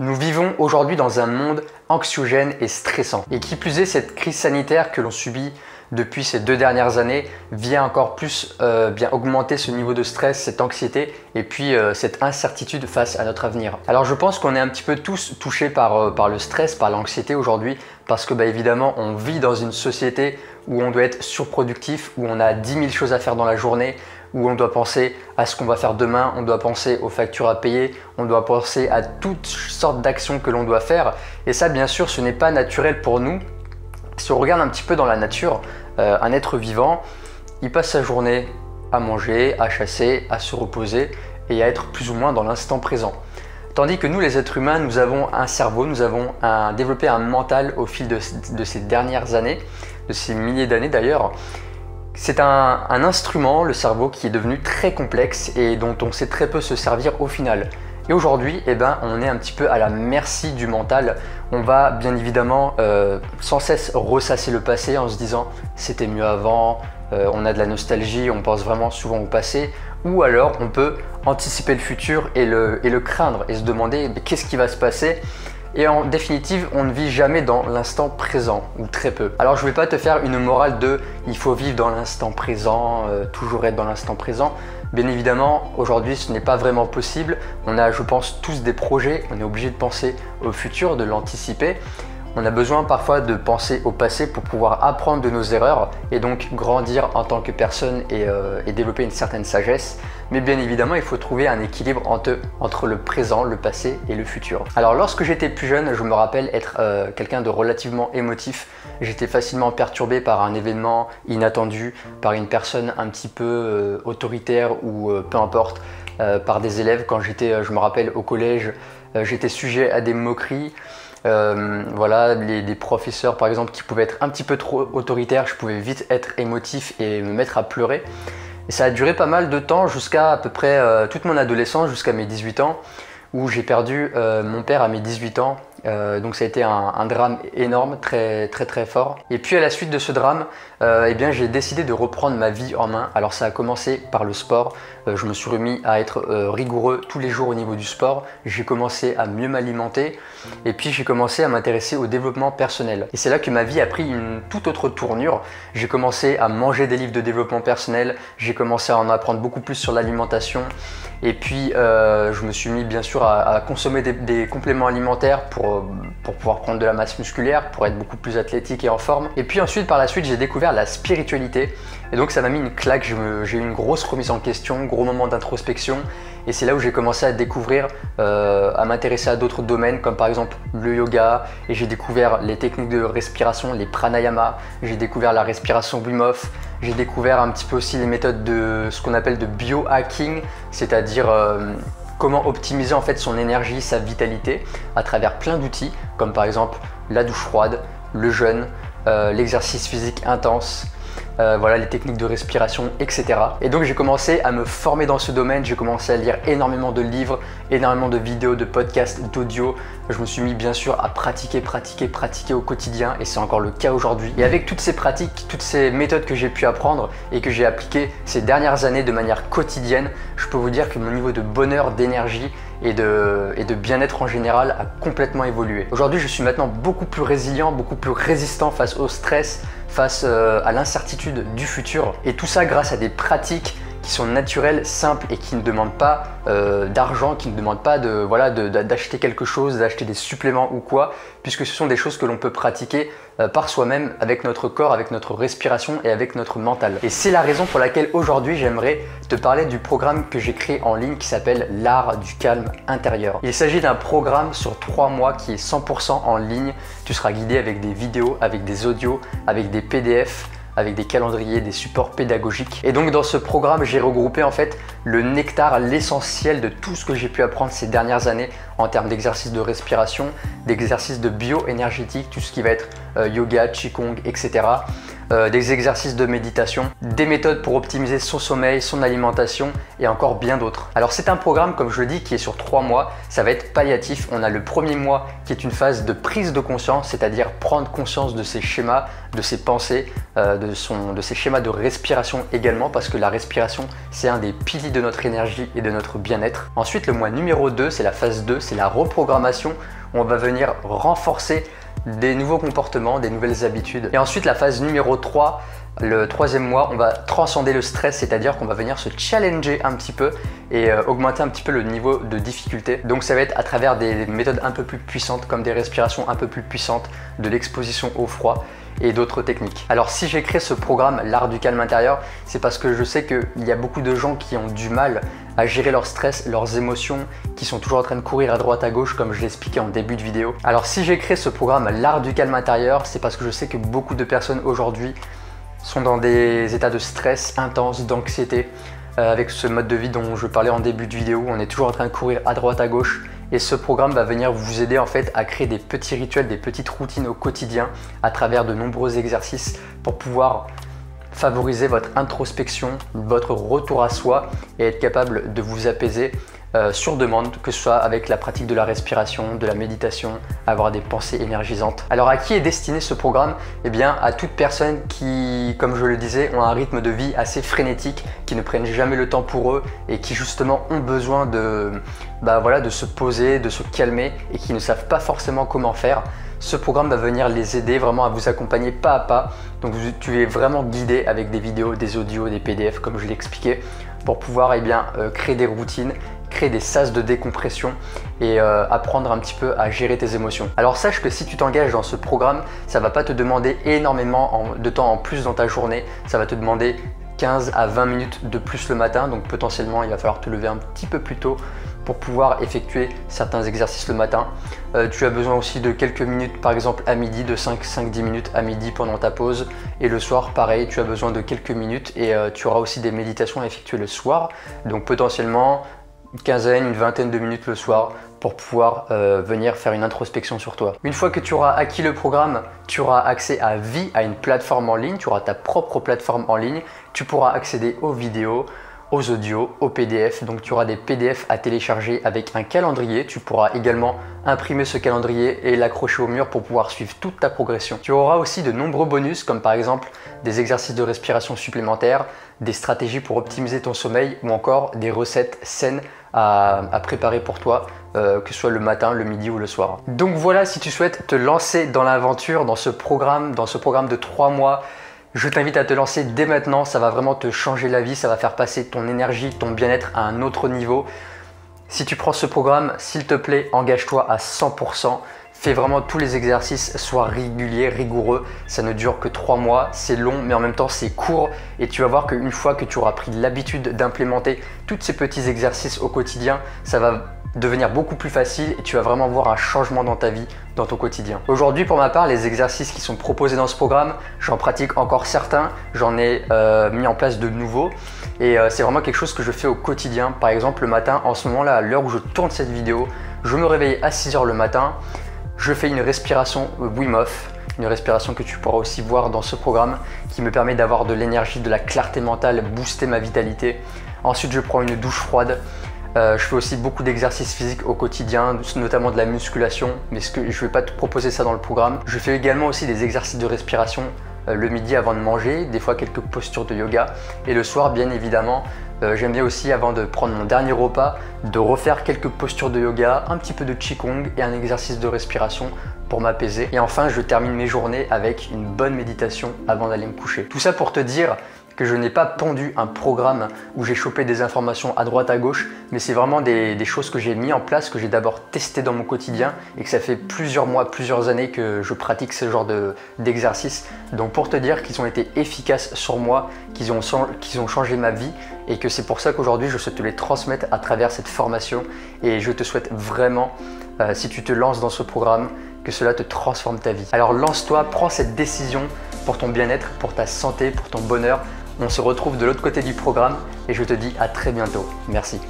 Nous vivons aujourd'hui dans un monde anxiogène et stressant. Et qui plus est, cette crise sanitaire que l'on subit depuis ces 2 dernières années vient encore plus bien augmenter ce niveau de stress, cette anxiété et puis cette incertitude face à notre avenir. Alors je pense qu'on est un petit peu tous touchés par le stress, par l'anxiété aujourd'hui parce que évidemment on vit dans une société où on doit être surproductif, où on a 10 000 choses à faire dans la journée, où on doit penser à ce qu'on va faire demain, on doit penser aux factures à payer, on doit penser à toutes sortes d'actions que l'on doit faire. Et ça, bien sûr, ce n'est pas naturel pour nous. Si on regarde un petit peu dans la nature, un être vivant, il passe sa journée à manger, à chasser, à se reposer et à être plus ou moins dans l'instant présent. Tandis que nous, les êtres humains, nous avons un cerveau, nous avons développé un mental au fil de ces dernières années, de ces milliers d'années d'ailleurs. C'est un instrument, le cerveau, qui est devenu très complexe et dont on sait très peu se servir au final. Et aujourd'hui, on est un petit peu à la merci du mental. On va bien évidemment sans cesse ressasser le passé en se disant « c'était mieux avant », on a de la nostalgie, on pense vraiment souvent au passé. Ou alors on peut anticiper le futur et le craindre et se demander qu'est-ce qui va se passer. Et en définitive, on ne vit jamais dans l'instant présent, ou très peu. Alors je ne vais pas te faire une morale de « il faut vivre dans l'instant présent, toujours être dans l'instant présent ». Bien évidemment, aujourd'hui, ce n'est pas vraiment possible. On a, je pense, tous des projets, on est obligé de penser au futur, de l'anticiper. On a besoin parfois de penser au passé pour pouvoir apprendre de nos erreurs et donc grandir en tant que personne et développer une certaine sagesse. Mais bien évidemment, il faut trouver un équilibre entre le présent, le passé et le futur. Alors lorsque j'étais plus jeune, je me rappelle être quelqu'un de relativement émotif. J'étais facilement perturbé par un événement inattendu, par une personne un petit peu autoritaire ou peu importe, par des élèves. Quand j'étais, je me rappelle, au collège, j'étais sujet à des moqueries. Voilà, des professeurs par exemple qui pouvaient être un petit peu trop autoritaires, je pouvais vite être émotif et me mettre à pleurer. Et ça a duré pas mal de temps jusqu'à à peu près toute mon adolescence, jusqu'à mes 18 ans, où j'ai perdu mon père à mes 18 ans. Donc ça a été un drame énorme, très fort. Et puis à la suite de ce drame, j'ai décidé de reprendre ma vie en main. Alors ça a commencé par le sport. Je me suis remis à être rigoureux tous les jours au niveau du sport. J'ai commencé à mieux m'alimenter et puis j'ai commencé à m'intéresser au développement personnel. Et c'est là que ma vie a pris une toute autre tournure. J'ai commencé à manger des livres de développement personnel. J'ai commencé à en apprendre beaucoup plus sur l'alimentation. Et puis je me suis mis bien sûr à consommer des compléments alimentaires pour pouvoir prendre de la masse musculaire, pour être beaucoup plus athlétique et en forme. Et puis ensuite, par la suite, j'ai découvert la spiritualité. Et donc ça m'a mis une claque, j'ai eu une grosse remise en question, gros moment d'introspection. Et c'est là où j'ai commencé à découvrir, à m'intéresser à d'autres domaines comme par exemple le yoga. Et j'ai découvert les techniques de respiration, les pranayama. J'ai découvert la respiration Wim Hof. J'ai découvert un petit peu aussi les méthodes de ce qu'on appelle de biohacking, c'est-à-dire comment optimiser en fait son énergie, sa vitalité à travers plein d'outils comme par exemple la douche froide, le jeûne, l'exercice physique intense, voilà, les techniques de respiration, etc. Et donc j'ai commencé à me former dans ce domaine, j'ai commencé à lire énormément de livres, énormément de vidéos, de podcasts, d'audio. Je me suis mis bien sûr à pratiquer au quotidien et c'est encore le cas aujourd'hui. Et avec toutes ces pratiques, toutes ces méthodes que j'ai pu apprendre et que j'ai appliquées ces dernières années de manière quotidienne, je peux vous dire que mon niveau de bonheur, d'énergie et de bien-être en général a complètement évolué. Aujourd'hui, je suis maintenant beaucoup plus résilient, beaucoup plus résistant face au stress, face à l'incertitude du futur. Et tout ça grâce à des pratiques qui sont naturelles, simples et qui ne demandent pas d'argent, qui ne demandent pas d'acheter quelque chose, d'acheter des suppléments ou quoi, puisque ce sont des choses que l'on peut pratiquer par soi-même, avec notre corps, avec notre respiration et avec notre mental. Et c'est la raison pour laquelle aujourd'hui j'aimerais te parler du programme que j'ai créé en ligne qui s'appelle l'art du calme intérieur. Il s'agit d'un programme sur 3 mois qui est 100% en ligne. Tu seras guidé avec des vidéos, avec des audios, avec des PDF, avec des calendriers, des supports pédagogiques. Et donc dans ce programme, j'ai regroupé en fait le nectar, l'essentiel de tout ce que j'ai pu apprendre ces dernières années en termes d'exercices de respiration, d'exercices de bio-énergétique, tout ce qui va être yoga, qigong, etc. des exercices de méditation, des méthodes pour optimiser son sommeil, son alimentation et encore bien d'autres. Alors c'est un programme, comme je le dis, qui est sur 3 mois. Ça va être palliatif. On a le premier mois qui est une phase de prise de conscience, c'est-à-dire prendre conscience de ses schémas, de ses pensées, de ses schémas de respiration également, parce que la respiration, c'est un des piliers de notre énergie et de notre bien-être. Ensuite, le mois numéro 2, c'est la phase 2, c'est la reprogrammation. On va venir renforcer des nouveaux comportements, des nouvelles habitudes. Et ensuite, la phase numéro 3, le 3e mois, on va transcender le stress, c'est-à-dire qu'on va venir se challenger un petit peu et augmenter un petit peu le niveau de difficulté. Donc ça va être à travers des méthodes un peu plus puissantes, comme des respirations un peu plus puissantes, de l'exposition au froid et d'autres techniques. Alors si j'ai créé ce programme, l'art du calme intérieur, c'est parce que je sais qu'il y a beaucoup de gens qui ont du mal à gérer leur stress, leurs émotions, qui sont toujours en train de courir à droite à gauche comme je l'ai expliqué en début de vidéo. Alors si j'ai créé ce programme, l'art du calme intérieur, c'est parce que je sais que beaucoup de personnes aujourd'hui sont dans des états de stress intense, d'anxiété, avec ce mode de vie dont je parlais en début de vidéo. On est toujours en train de courir à droite à gauche et ce programme va venir vous aider en fait à créer des petits rituels, des petites routines au quotidien à travers de nombreux exercices pour pouvoir favoriser votre introspection, votre retour à soi et être capable de vous apaiser sur demande, que ce soit avec la pratique de la respiration, de la méditation, avoir des pensées énergisantes. Alors à qui est destiné ce programme? Eh bien à toute personne qui, comme je le disais, ont un rythme de vie assez frénétique, qui ne prennent jamais le temps pour eux et qui justement ont besoin de se poser, de se calmer et qui ne savent pas forcément comment faire. Ce programme va venir les aider vraiment à vous accompagner pas à pas. Donc tu es vraiment guidé avec des vidéos, des audios, des PDF comme je l'ai expliqué pour pouvoir créer des routines, créer des sas de décompression et apprendre un petit peu à gérer tes émotions. Alors sache que si tu t'engages dans ce programme, ça va pas te demander énormément de temps en plus dans ta journée. Ça va te demander 15 à 20 minutes de plus le matin, donc potentiellement il va falloir te lever un petit peu plus tôt pour pouvoir effectuer certains exercices le matin. Tu as besoin aussi de quelques minutes par exemple à midi, de 5-10 minutes à midi pendant ta pause, et le soir pareil, tu as besoin de quelques minutes et tu auras aussi des méditations à effectuer le soir, donc potentiellement une quinzaine, une vingtaine de minutes le soir pour pouvoir venir faire une introspection sur toi. Une fois que tu auras acquis le programme, tu auras accès à vie, à une plateforme en ligne, tu auras ta propre plateforme en ligne, tu pourras accéder aux vidéos, aux audios, aux PDF, donc tu auras des PDF à télécharger avec un calendrier. Tu pourras également imprimer ce calendrier et l'accrocher au mur pour pouvoir suivre toute ta progression. Tu auras aussi de nombreux bonus comme par exemple des exercices de respiration supplémentaires, des stratégies pour optimiser ton sommeil ou encore des recettes saines à préparer pour toi, que ce soit le matin, le midi ou le soir. Donc voilà, si tu souhaites te lancer dans l'aventure, dans ce programme de 3 mois, je t'invite à te lancer dès maintenant. Ça va vraiment te changer la vie, ça va faire passer ton énergie, ton bien-être à un autre niveau. Si tu prends ce programme, s'il te plaît, engage-toi à 100%. Fais vraiment tous les exercices, sois régulier, rigoureux. Ça ne dure que 3 mois, c'est long mais en même temps c'est court. Et tu vas voir qu'une fois que tu auras pris l'habitude d'implémenter tous ces petits exercices au quotidien, ça va devenir beaucoup plus facile et tu vas vraiment voir un changement dans ta vie, dans ton quotidien. Aujourd'hui, pour ma part, les exercices qui sont proposés dans ce programme, j'en pratique encore certains, j'en ai mis en place de nouveaux et c'est vraiment quelque chose que je fais au quotidien. Par exemple, le matin, en ce moment-là, à l'heure où je tourne cette vidéo, je me réveille à 6 h le matin, je fais une respiration Wim Hof, une respiration que tu pourras aussi voir dans ce programme qui me permet d'avoir de l'énergie, de la clarté mentale, booster ma vitalité. Ensuite, je prends une douche froide. Je fais aussi beaucoup d'exercices physiques au quotidien, notamment de la musculation, mais je ne vais pas te proposer ça dans le programme. Je fais également aussi des exercices de respiration le midi avant de manger, des fois quelques postures de yoga. Et le soir, bien évidemment, j'aime bien aussi, avant de prendre mon dernier repas, de refaire quelques postures de yoga, un petit peu de qigong et un exercice de respiration pour m'apaiser. Et enfin, je termine mes journées avec une bonne méditation avant d'aller me coucher. Tout ça pour te dire que je n'ai pas pondu un programme où j'ai chopé des informations à droite à gauche, mais c'est vraiment des choses que j'ai mis en place, que j'ai d'abord testé dans mon quotidien et que ça fait plusieurs mois, plusieurs années que je pratique ce genre d'exercices. Donc pour te dire qu'ils ont été efficaces sur moi, qu'ils ont changé ma vie et que c'est pour ça qu'aujourd'hui je souhaite te les transmettre à travers cette formation et je te souhaite vraiment, si tu te lances dans ce programme, que cela te transforme ta vie. Alors lance-toi, prends cette décision pour ton bien-être, pour ta santé, pour ton bonheur. On se retrouve de l'autre côté du programme et je te dis à très bientôt. Merci.